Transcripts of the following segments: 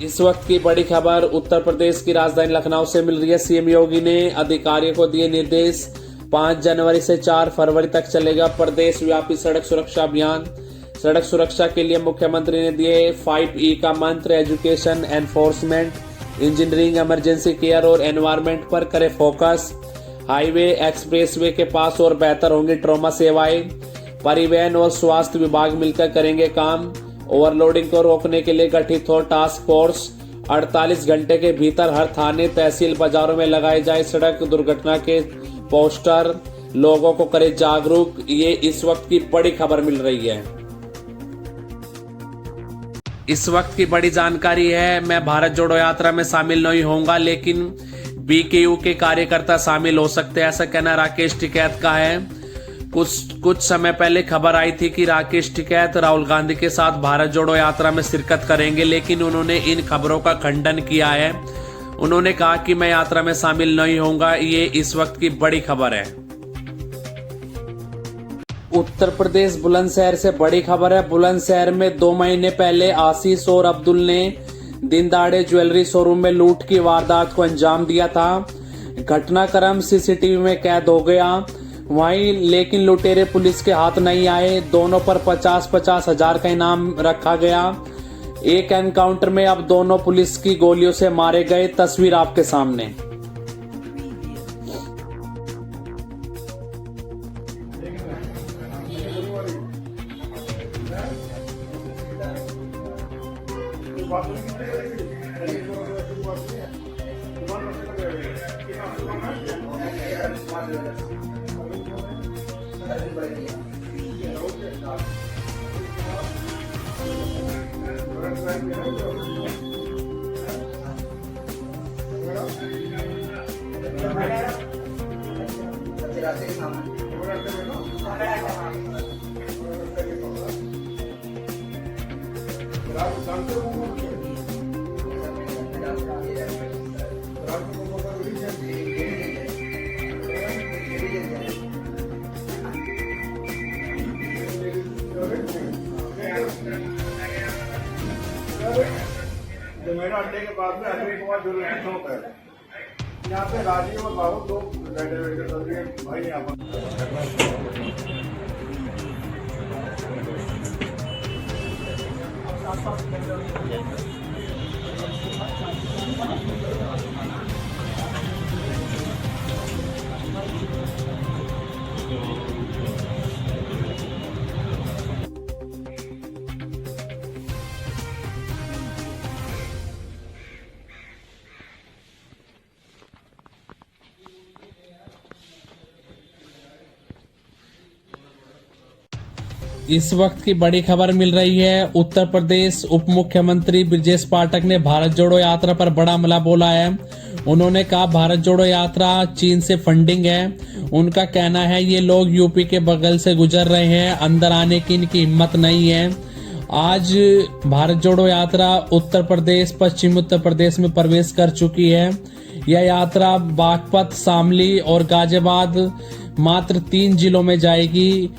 इस वक्त की बड़ी खबर उत्तर प्रदेश की राजधानी लखनऊ से मिल रही है। सीएम योगी ने अधिकारियों को दिए निर्देश। 5 जनवरी से 4 फरवरी तक चलेगा प्रदेश व्यापी सड़क सुरक्षा अभियान। सड़क सुरक्षा के लिए मुख्यमंत्री ने दिए 5E का मंत्र। Education, enforcement, engineering, emergency care और एनवायरमेंट पर करे फोकस। हाईवे, एक्सप्रेसवे के पास और बेहतर होंगी ट्रॉमा सेवाएं। परिवहन और स्वास्थ्य विभाग मिलकर करेंगे काम। ओवरलोडिंग को रोकने के लिए गठित हो टास्क फोर्स। 48 घंटे के भीतर हर थाने, तहसील, बाजारों में लगाए जाए सड़क दुर्घटना के पोस्टर। लोगों को करे जागरूक। ये इस वक्त की बड़ी खबर मिल रही है। इस वक्त की बड़ी जानकारी है। मैं भारत जोड़ो यात्रा में शामिल नहीं होऊंगा, लेकिन BKU के कार्यकर्ता शामिल हो सकते हैं, ऐसा कहना राकेश टिकैत का है। कुछ समय पहले खबर आई थी कि राकेश टिकैत राहुल गांधी के साथ भारत जोड़ो यात्रा में शिरकत करेंगे, लेकिन उन्होंने इन खबरों का खंडन किया है। उन्होंने कहा कि मैं यात्रा में शामिल नहीं होऊंगा। ये इस वक्त की बड़ी खबर है। उत्तर प्रदेश बुलंदशहर से बड़ी खबर है। बुलंदशहर में 2 महीने पहले आशीष और अब्दुल ने दिन दहाड़े ज्वेलरी शोरूम में लूट की वारदात को अंजाम दिया था। घटनाक्रम CCTV में कैद हो गया। वहीं लेकिन लुटेरे पुलिस के हाथ नहीं आए। दोनों पर 50-50 हजार का इनाम रखा गया। एक एनकाउंटर में अब दोनों पुलिस की गोलियों से मारे गए। तस्वीर आपके सामने। जो मेरा अड्डे के पास में अड्डे के बाद जो शॉप है, यहाँ पे राजीव और बाबू लोग बैठे भाई यहाँ पर। इस वक्त की बड़ी खबर मिल रही है। उत्तर प्रदेश उप मुख्यमंत्री ब्रजेश पाठक ने भारत जोड़ो यात्रा पर बड़ा हमला बोला है। उन्होंने कहा भारत जोड़ो यात्रा चीन से फंडिंग है। उनका कहना है ये लोग यूपी के बगल से गुजर रहे हैं, अंदर आने की इनकी हिम्मत नहीं है। आज भारत जोड़ो यात्रा उत्तर प्रदेश, पश्चिमी उत्तर प्रदेश में प्रवेश कर चुकी है। यह यात्रा बागपत, शामली और गाजियाबाद मात्र 3 जिलों में जाएगी।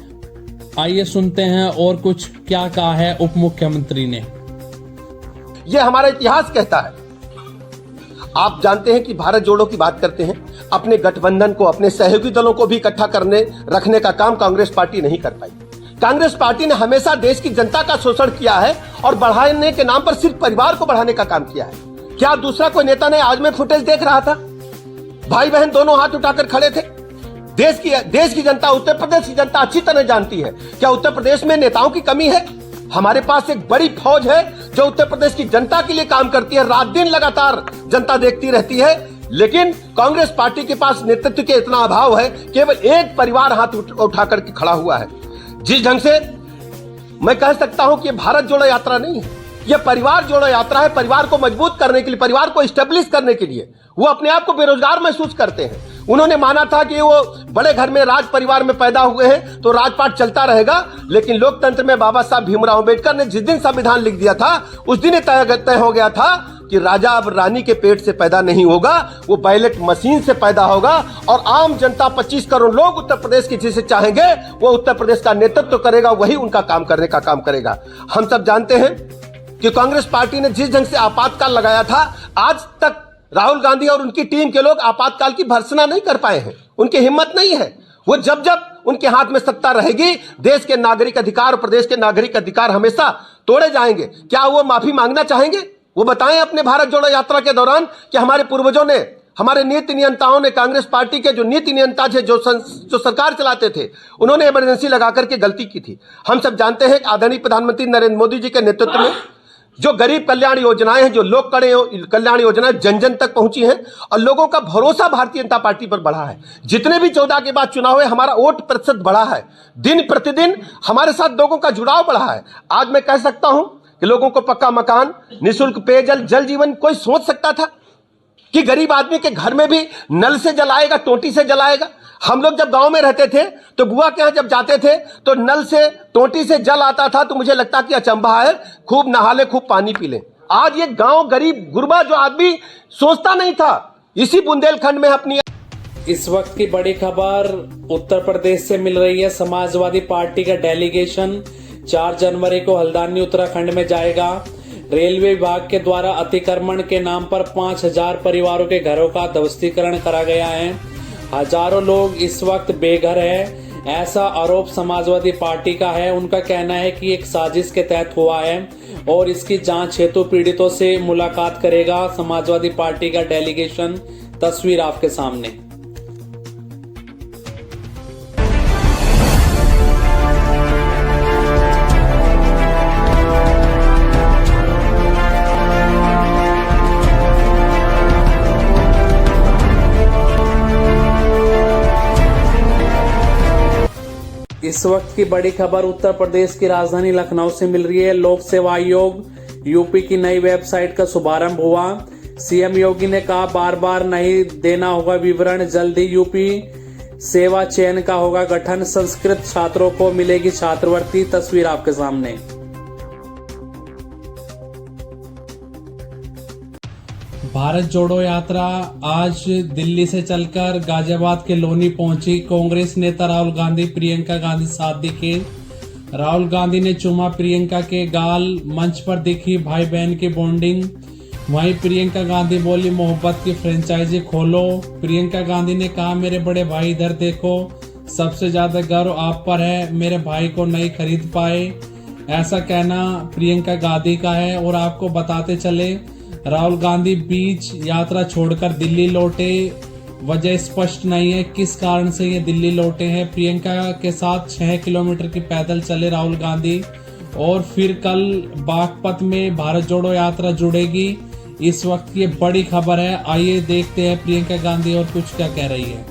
आइए सुनते हैं और कुछ क्या कहा है उप मुख्यमंत्री ने। ये हमारा इतिहास कहता है। आप जानते हैं कि भारत जोड़ो की बात करते हैं, अपने गठबंधन को, अपने सहयोगी दलों को भी इकट्ठा करने रखने का काम कांग्रेस पार्टी नहीं कर पाई। कांग्रेस पार्टी ने हमेशा देश की जनता का शोषण किया है और बढ़ाने के नाम पर सिर्फ परिवार को बढ़ाने का काम किया है। क्या दूसरा कोई नेता ने आज में फुटेज देख रहा था? भाई बहन दोनों हाथ उठाकर खड़े थे। देश की जनता, उत्तर प्रदेश की जनता अच्छी तरह जानती है। क्या उत्तर प्रदेश में नेताओं की कमी है? हमारे पास एक बड़ी फौज है जो उत्तर प्रदेश की जनता के लिए काम करती है। रात दिन लगातार जनता देखती रहती है, लेकिन कांग्रेस पार्टी के पास नेतृत्व के इतना अभाव है। केवल एक परिवार हाथ उठाकर के खड़ा हुआ है। जिस ढंग से मैं कह सकता हूं कि ये भारत जोड़ो यात्रा नहीं है, ये परिवार जोड़ो यात्रा है। परिवार को मजबूत करने के लिए, परिवार को स्टेब्लिश करने के लिए। वो अपने आप को बेरोजगार महसूस करते हैं। उन्होंने माना था कि वो बड़े घर में, राज परिवार में पैदा हुए हैं तो राजपाट चलता रहेगा, लेकिन लोकतंत्र में बाबा साहब भीमराव अंबेडकर ने जिस दिन संविधान लिख दिया था, उस दिन तय हो गया था कि राजा अब रानी के पेट से पैदा नहीं होगा, वो बैलेट मशीन से पैदा होगा। और आम जनता 25 करोड़ लोग उत्तर प्रदेश की जिसे चाहेंगे वो उत्तर प्रदेश का नेतृत्व करेगा, वही उनका काम करने का काम करेगा। हम सब जानते हैं कि कांग्रेस पार्टी ने जिस ढंग से आपातकाल लगाया था, आज तक राहुल गांधी और उनकी टीम के लोग आपातकाल की भर्त्सना नहीं कर पाए हैं। उनकी हिम्मत नहीं है। वो जब जब उनके हाथ में सत्ता रहेगी, देश के नागरिक अधिकार और प्रदेश के नागरिक अधिकार हमेशा तोड़े जाएंगे। क्या वो माफी मांगना चाहेंगे? वो बताएं अपने भारत जोड़ो यात्रा के दौरान कि हमारे पूर्वजों ने, हमारे नीति नियंताओं ने, कांग्रेस पार्टी के जो नीति नियंता थे, जो सरकार चलाते थे, उन्होंने इमरजेंसी लगा करके गलती की थी। हम सब जानते हैं कि आदरणीय प्रधानमंत्री नरेंद्र मोदी जी के नेतृत्व में जो गरीब कल्याण योजनाएं हैं, जो लोक कल्याण योजनाएं जन जन तक पहुंची हैं और लोगों का भरोसा भारतीय जनता पार्टी पर बढ़ा है। जितने भी 14 के बाद चुनाव हुए, हमारा वोट प्रतिशत बढ़ा है। दिन प्रतिदिन हमारे साथ लोगों का जुड़ाव बढ़ा है। आज मैं कह सकता हूं कि लोगों को पक्का मकान, निःशुल्क पेयजल, जल जीवन, कोई सोच सकता था कि गरीब आदमी के घर में भी नल से जल आएगा, टोटी से जल आएगा? हम लोग जब गांव में रहते थे तो बुआ के यहां जब जाते थे तो नल से, टोटी से जल आता था तो मुझे लगता कि अचंभा है, खूब नहा ले, खूब पानी पी ले। आज ये गांव गरीब गुरबा जो आदमी सोचता नहीं था, इसी बुंदेलखंड में अपनी। इस वक्त की बड़ी खबर उत्तर प्रदेश से मिल रही है। समाजवादी पार्टी का डेलीगेशन 4 जनवरी को हल्द्वानी उत्तराखंड में जाएगा। रेलवे विभाग के द्वारा अतिक्रमण के नाम पर 5000 परिवारों के घरों का ध्वस्तीकरण करा गया है। हजारों लोग इस वक्त बेघर है, ऐसा आरोप समाजवादी पार्टी का है। उनका कहना है कि एक साजिश के तहत हुआ है और इसकी जांच हेतु पीड़ितों से मुलाकात करेगा समाजवादी पार्टी का डेलीगेशन। तस्वीर आपके सामने। इस वक्त की बड़ी खबर उत्तर प्रदेश की राजधानी लखनऊ से मिल रही है। लोक सेवा आयोग यूपी की नई वेबसाइट का शुभारंभ हुआ। सीएम योगी ने कहा बार बार नहीं देना होगा विवरण, जल्द ही यूपी सेवा चयन का होगा गठन। संस्कृत छात्रों को मिलेगी छात्रवृत्ति। तस्वीर आपके सामने। भारत जोड़ो यात्रा आज दिल्ली से चलकर गाजियाबाद के लोनी पहुंची। कांग्रेस नेता राहुल गांधी प्रियंका गांधी साथ दिखे। राहुल गांधी ने चूमा प्रियंका के गाल। मंच पर दिखी भाई बहन की बॉन्डिंग। वहीं प्रियंका गांधी बोली मोहब्बत की फ्रेंचाइजी खोलो। प्रियंका गांधी ने कहा मेरे बड़े भाई इधर देखो, सबसे ज्यादा गर्व आप पर है, मेरे भाई को नहीं खरीद पाए। ऐसा कहना प्रियंका गांधी का है। और आपको बताते चले राहुल गांधी बीच यात्रा छोड़कर दिल्ली लौटे। वजह स्पष्ट नहीं है किस कारण से ये दिल्ली लौटे हैं। प्रियंका के साथ 6 किलोमीटर की पैदल चले राहुल गांधी और फिर कल बागपत में भारत जोड़ो यात्रा जुड़ेगी। इस वक्त ये बड़ी खबर है। आइए देखते हैं प्रियंका गांधी और कुछ क्या कह रही है।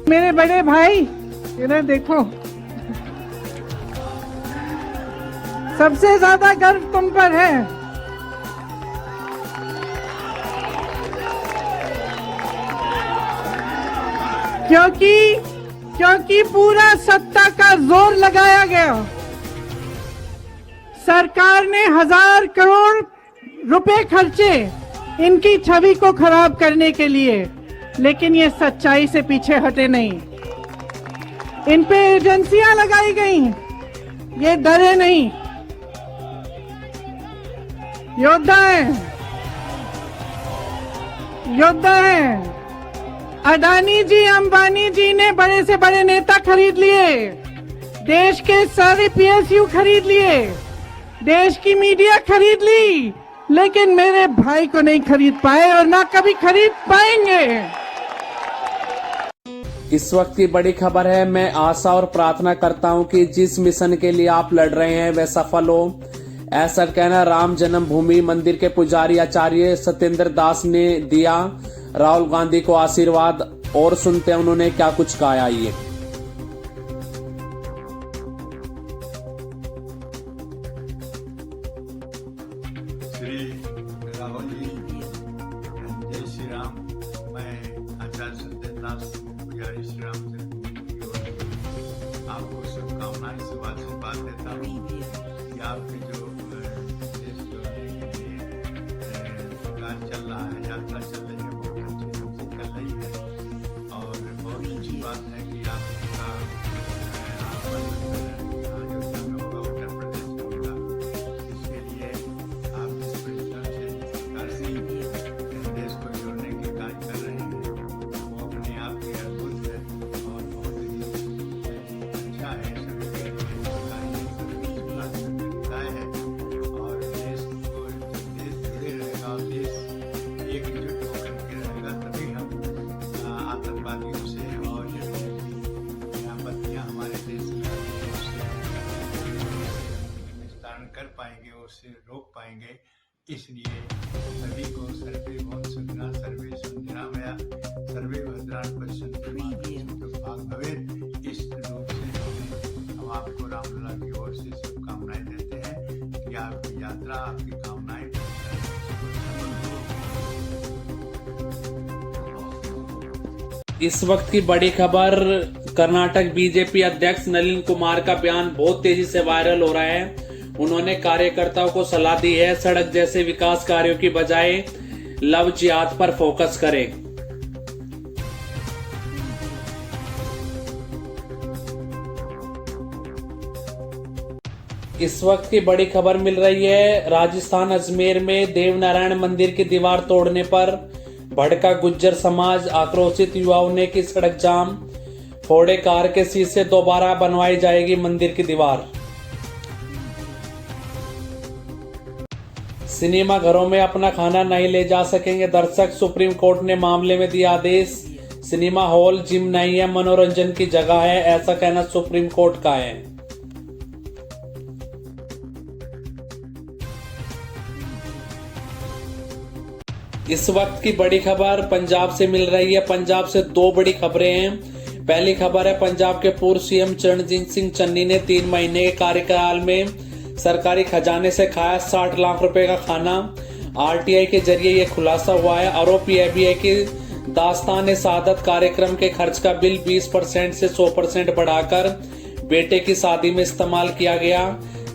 मेरे बड़े भाई इधर देखो, सबसे ज्यादा गर्व तुम पर है। क्योंकि पूरा सत्ता का जोर लगाया गया। सरकार ने 1000 करोड़ रुपए खर्चे इनकी छवि को खराब करने के लिए, लेकिन ये सच्चाई से पीछे हटे नहीं। इन पे एजेंसियां लगाई गई, ये डरे नहीं, योद्धा है। अडानी जी, अंबानी जी ने बड़े से बड़े नेता खरीद लिए, देश के सारे पीएसयू खरीद लिए, देश की मीडिया खरीद ली, लेकिन मेरे भाई को नहीं खरीद पाए और ना कभी खरीद पाएंगे। इस वक्त की बड़ी खबर है। मैं आशा और प्रार्थना करता हूं कि जिस मिशन के लिए आप लड़ रहे हैं वह सफल हो। ऐसा कहना राम जन्मभूमि मंदिर के पुजारी आचार्य सत्येंद्र दास ने दिया राहुल गांधी को आशीर्वाद। और सुनते हैं उन्होंने क्या कुछ कहा। आइए। श्री राहुल जी, जय श्री राम। मैं आचार्य सत्येंद्र दास पुजारी श्री राम आपको शुभकामनाएं से बात देता हूँ कि आपके जो देश कार्य चल रहा है, यात्रा चल रही है, बहुत अच्छी आतंकवादियों से और आपत्तियाँ हमारे देश में निस्तारण कर पाएंगे, उससे रोक पाएंगे। इसलिए सभी को सर्वे भवन्तु सुखिनः, सर्वे सन्तु निरामया, सर्वे भद्राणि पश्यन्तु मा कश्चित् भाग् भवेत्। इस रूप से हम आपको रामलला की ओर से शुभकामनाएं देते हैं कि आपकी यात्रा, आपकी कामनाएं सफल हो। इस वक्त की बड़ी खबर, कर्नाटक बीजेपी अध्यक्ष नलिन कुमार का बयान बहुत तेजी से वायरल हो रहा है। उन्होंने कार्यकर्ताओं को सलाह दी है, सड़क जैसे विकास कार्यों की बजाय लव जिहाद पर फोकस करें। इस वक्त की बड़ी खबर मिल रही है, राजस्थान अजमेर में देवनारायण मंदिर की दीवार तोड़ने पर भड़का गुज्जर समाज। आक्रोशित युवाओं ने की सड़क जाम, फोड़े कार के शीशे, दोबारा बनवाई जाएगी मंदिर की दीवार। सिनेमा घरों में अपना खाना नहीं ले जा सकेंगे दर्शक, सुप्रीम कोर्ट ने मामले में दिया आदेश। सिनेमा हॉल जिम नहीं है, मनोरंजन की जगह है, ऐसा कहना सुप्रीम कोर्ट का है। इस वक्त की बड़ी खबर पंजाब से मिल रही है। पंजाब से दो बड़ी खबरें हैं। पहली खबर है, पंजाब के पूर्व सीएम चरणजीत सिंह चन्नी ने 3 महीने के कार्यकाल में सरकारी खजाने से खाया 60 लाख रुपए का खाना। आरटीआई के जरिए यह खुलासा हुआ है। आरोप यह भी है कि दास्तान सादत कार्यक्रम के खर्च का बिल 20% से 100% बढ़ाकर बेटे की शादी में इस्तेमाल किया गया।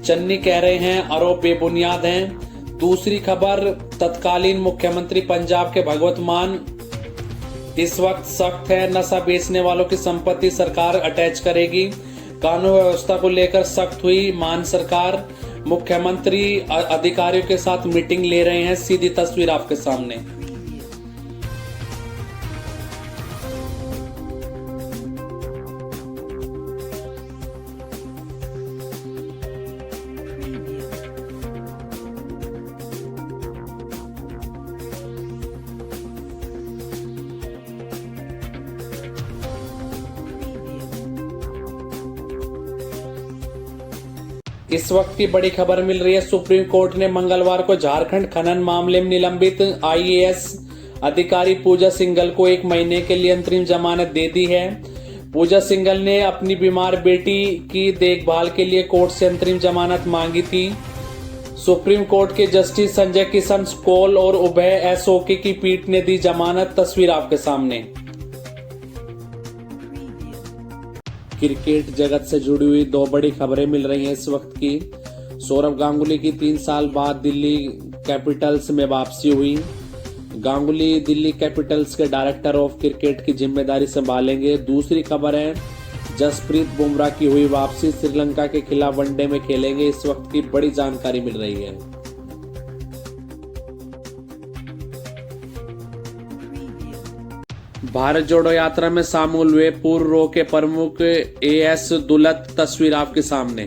चन्नी कह रहे हैं आरोप बेबुनियाद हैं। दूसरी खबर, तत्कालीन मुख्यमंत्री पंजाब के भगवत मान इस वक्त सख्त है। नशा बेचने वालों की संपत्ति सरकार अटैच करेगी। कानून व्यवस्था को लेकर सख्त हुई मान सरकार। मुख्यमंत्री अधिकारियों के साथ मीटिंग ले रहे हैं। सीधी तस्वीर आपके सामने। इस वक्त की बड़ी खबर मिल रही है, सुप्रीम कोर्ट ने मंगलवार को झारखंड खनन मामले में निलंबित आईएएस अधिकारी पूजा सिंघल को 1 महीने के लिए अंतरिम जमानत दे दी है। पूजा सिंघल ने अपनी बीमार बेटी की देखभाल के लिए कोर्ट से अंतरिम जमानत मांगी थी। सुप्रीम कोर्ट के जस्टिस संजय किशन कौल और उभय एसओके की पीठ ने दी जमानत। तस्वीर आपके सामने। क्रिकेट जगत से जुड़ी हुई 2 बड़ी खबरें मिल रही हैं इस वक्त की। सौरव गांगुली की 3 साल बाद दिल्ली कैपिटल्स में वापसी हुई। गांगुली दिल्ली कैपिटल्स के डायरेक्टर ऑफ क्रिकेट की जिम्मेदारी संभालेंगे। दूसरी खबर है, जसप्रीत बुमराह की हुई वापसी, श्रीलंका के खिलाफ वनडे में खेलेंगे। इस वक्त की बड़ी जानकारी मिल रही है। भारत जोड़ो यात्रा में शामिल हुए पूर्व रो के प्रमुख एएस दुलत। तस्वीर आपके सामने।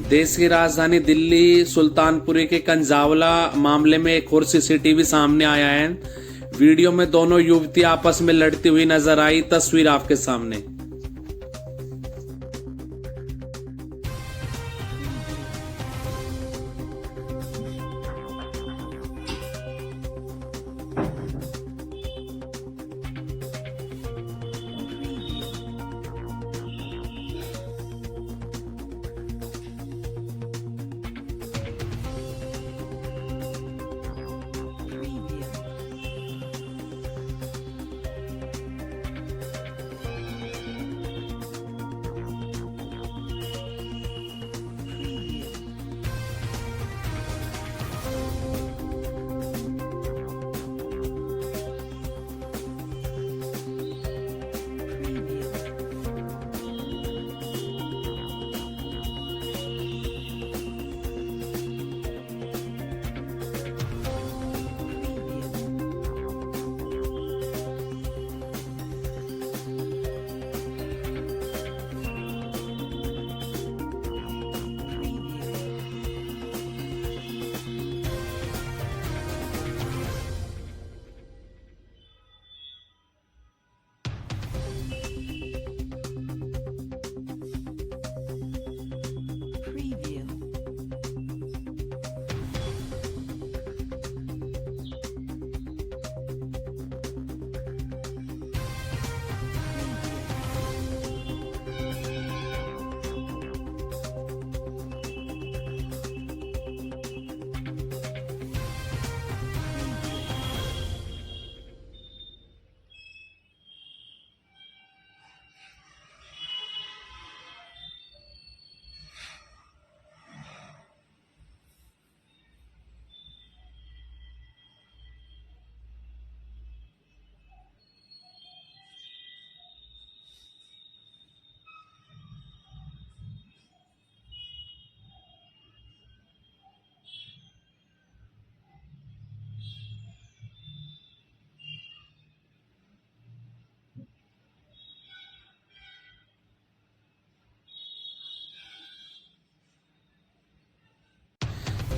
देश की राजधानी दिल्ली सुल्तानपुरी के कंजावला मामले में एक और सीसीटीवी सामने आया है। वीडियो में दोनों युवती आपस में लड़ती हुई नजर आई। तस्वीर आपके सामने।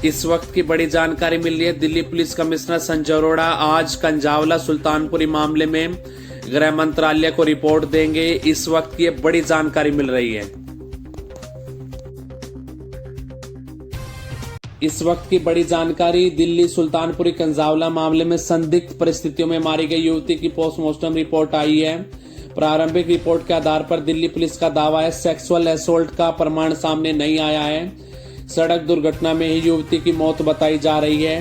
इस वक्त की बड़ी जानकारी मिल रही है। दिल्ली पुलिस कमिश्नर संजय अरोड़ा आज कंजावला सुल्तानपुरी मामले में गृह मंत्रालय को रिपोर्ट देंगे। इस वक्त की बड़ी जानकारी मिल रही है। इस वक्त की बड़ी जानकारी, दिल्ली सुल्तानपुरी कंजावला मामले में संदिग्ध परिस्थितियों में मारी गई युवती की पोस्टमार्टम रिपोर्ट आई है। प्रारंभिक रिपोर्ट के आधार पर दिल्ली पुलिस का दावा है सेक्सुअल असॉल्ट का प्रमाण सामने नहीं आया है। सड़क दुर्घटना में ही युवती की मौत बताई जा रही है।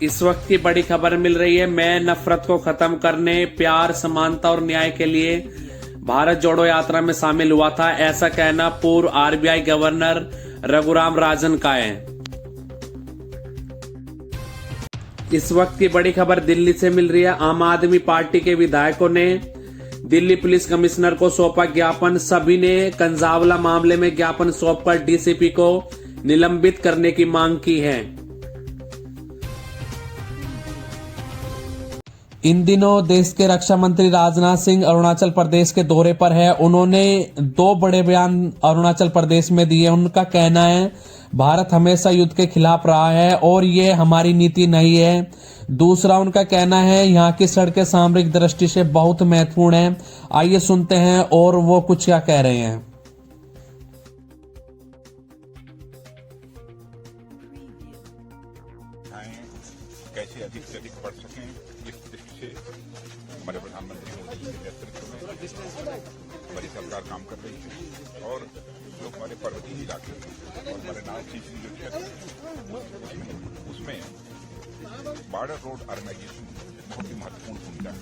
इस वक्त की बड़ी खबर मिल रही है। मैं नफरत को खत्म करने, प्यार, समानता और न्याय के लिए भारत जोड़ो यात्रा में शामिल हुआ था, ऐसा कहना पूर्व आरबीआई गवर्नर रघुराम राजन का है। इस वक्त की बड़ी खबर दिल्ली से मिल रही है। आम आदमी पार्टी के विधायकों ने दिल्ली पुलिस कमिश्नर को सौंपा ज्ञापन। सभी ने कंजावला मामले में ज्ञापन सौंपकर डीसीपी को निलंबित करने की मांग की है। इन दिनों देश के रक्षा मंत्री राजनाथ सिंह अरुणाचल प्रदेश के दौरे पर है। उन्होंने 2 बड़े बयान अरुणाचल प्रदेश में दिए। उनका कहना है भारत हमेशा युद्ध के खिलाफ रहा है और ये हमारी नीति नहीं है। दूसरा उनका कहना है यहाँ की सड़कें सामरिक दृष्टि से बहुत महत्वपूर्ण है। आइए सुनते हैं और वो कुछ क्या कह रहे हैं। कैसे अधिक से अधिक बढ़ सकें, इस दृष्टि से हमारे प्रधानमंत्री मोदी जी के नेतृत्व में हमारी सरकार काम कर रही है। और जो हमारे पर्वतीय इलाके और हमारे नॉर्थ ईस्ट जो क्षेत्र उसमें बॉर्डर रोड ऑर्गेनाइजेशन बहुत ही महत्वपूर्ण भूमिका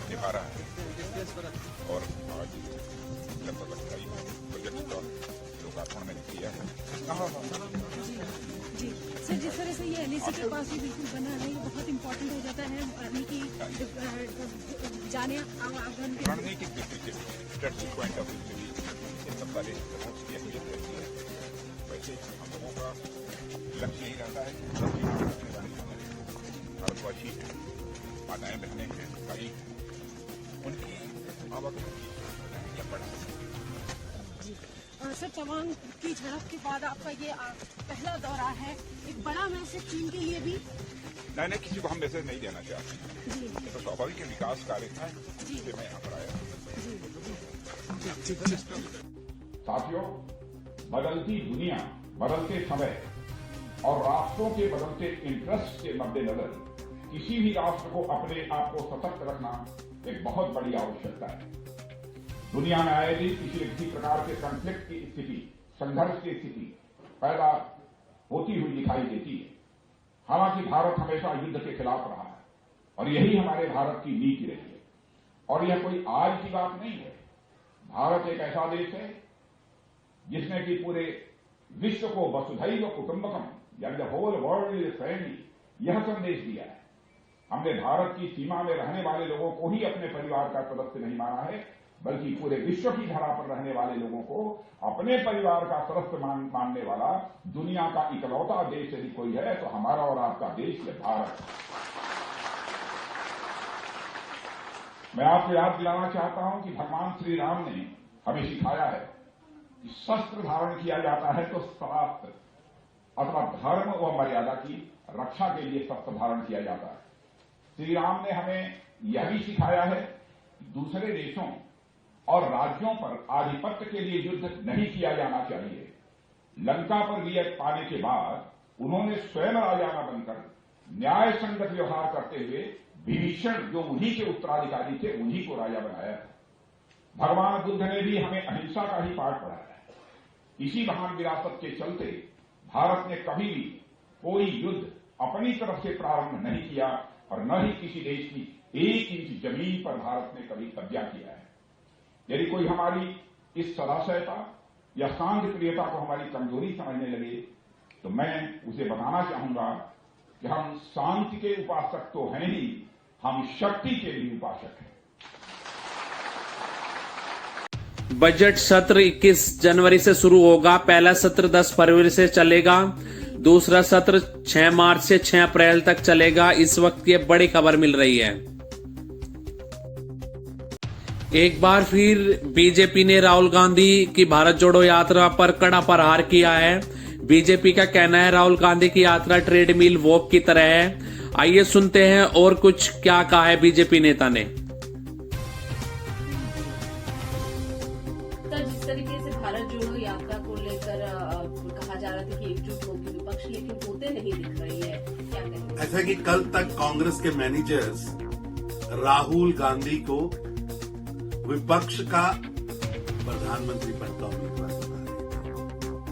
निभा रहा है। और आज जनता दल प्रोजेक्ट का लोकार्पण मैंने किया है। जी सर, जिस तरह से ये एलएसी के पास भी बिल्कुल बना है, ये बहुत इम्पोर्टेंट हो जाता है आर्मी की जाने आगमन के रणनीतिक दृष्टि से, स्ट्रेटजिक पॉइंट ऑफ व्यू से भी इन सब सारे रिपोर्ट्स की अहमियत रहती है। वैसे हम लोगों का लक्ष्य यही रहता है कि भारतवासी हैं, माताएं बहनें हैं, भाई हैं, उनकी आवागमन की बढ़ा। सर, तवांग की झड़प के बाद आपका ये पहला दौरा है, एक बड़ा मैसेज चीन के लिए भी? नहीं, किसी को हम मैसेज नहीं देना चाहते। ये तो स्वाभाविक विकास कार्य था जिससे मैं यहाँ पर आया। साथियों, बदलती दुनिया, बदलते समय और राष्ट्रों के बदलते इंटरेस्ट के मद्देनजर किसी भी राष्ट्र को अपने आप को सशक्त रखना एक बहुत बड़ी आवश्यकता है। दुनिया में आए दिन किसी प्रकार के कॉन्फ्लिक्ट की स्थिति, संघर्ष की स्थिति पैदा होती हुई दिखाई देती है। हालांकि भारत हमेशा युद्ध के खिलाफ रहा है और यही हमारे भारत की नीति रही है। और यह कोई आज की बात नहीं है। भारत एक ऐसा देश है जिसने कि पूरे विश्व को वसुधैव कुटुंबकम, यानी the whole world is family, यह संदेश दिया है। हमने भारत की सीमा में रहने वाले लोगों को ही अपने परिवार का सदस्य नहीं माना है, बल्कि पूरे विश्व की धरा पर रहने वाले लोगों को अपने परिवार का सदस्य मानने वाला दुनिया का इकलौता देश यदि कोई है तो हमारा और आपका देश है भारत। मैं आपको याद दिलाना चाहता हूं कि भगवान श्री राम ने हमें सिखाया है कि शस्त्र धारण किया जाता है तो शास्त्र अथवा धर्म व मर्यादा की रक्षा के लिए शस्त्र धारण किया जाता है। श्री राम ने हमें यह भी सिखाया है कि दूसरे देशों और राज्यों पर आधिपत्य के लिए युद्ध नहीं किया जाना चाहिए। लंका पर विजय पाने के बाद उन्होंने स्वयं राजा न बनकर न्याय संगत व्यवहार करते हुए विभीषण, जो उन्हीं के उत्तराधिकारी थे, उन्हीं को राजा बनाया था। भगवान बुद्ध ने भी हमें अहिंसा का ही पाठ पढ़ाया है। इसी महान विरासत के चलते भारत ने कभी भी कोई युद्ध अपनी तरफ से प्रारंभ नहीं किया और न ही किसी देश की 1 इंच जमीन पर भारत ने कभी कब्जा किया है। यदि कोई हमारी इस सदाशयता या शांति प्रियता को हमारी कमजोरी समझने लगे तो मैं उसे बताना चाहूंगा कि हम शांति के उपासक तो हैं ही, हम शक्ति के भी उपासक हैं। बजट सत्र 21 जनवरी से शुरू होगा। पहला सत्र 10 फरवरी से चलेगा। दूसरा सत्र 6 मार्च से 6 अप्रैल तक चलेगा। इस वक्त की बड़ी खबर मिल रही है। एक बार फिर बीजेपी ने राहुल गांधी की भारत जोड़ो यात्रा पर कड़ा प्रहार किया है। बीजेपी का कहना है राहुल गांधी की यात्रा ट्रेडमिल वॉक की तरह है। आइए सुनते हैं और कुछ क्या कहा है बीजेपी नेता ने। सर, जिस तरीके से भारत जोड़ो यात्रा को लेकर कहा जा रहा था कि एकजुट होगी विपक्ष, लेकिन होते नहीं दिख रही है, क्या कहेंगे? ऐसा कि कल तक कांग्रेस के मैनेजर्स राहुल गांधी को विपक्ष का प्रधानमंत्री पद का उम्मीदवार बना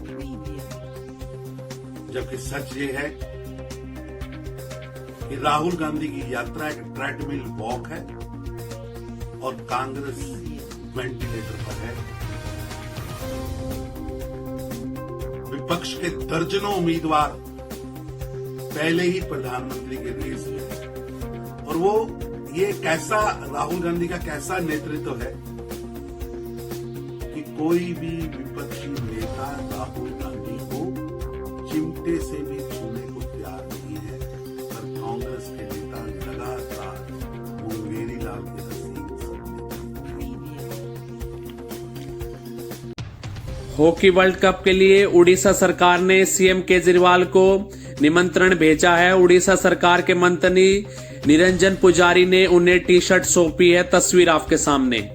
रहे थे, जबकि सच ये है कि राहुल गांधी की यात्रा एक ट्रेडमिल वॉक है और कांग्रेस वेंटिलेटर पर है। विपक्ष के दर्जनों उम्मीदवार पहले ही प्रधानमंत्री के रेस में, और वो ये कैसा राहुल गांधी का कैसा नेतृत्व है कि कोई भी विपक्षी नेता राहुल गांधी को चिमटे से भी छूने को तैयार नहीं है, और कांग्रेस के नेता लगातार मुंगेरी लाल के हॉकी वर्ल्ड कप के लिए उड़ीसा सरकार ने सीएम केजरीवाल को निमंत्रण भेजा है। उड़ीसा सरकार के मंत्री निरंजन पुजारी ने उन्हें टी शर्ट सौंपी है, तस्वीर आपके सामने।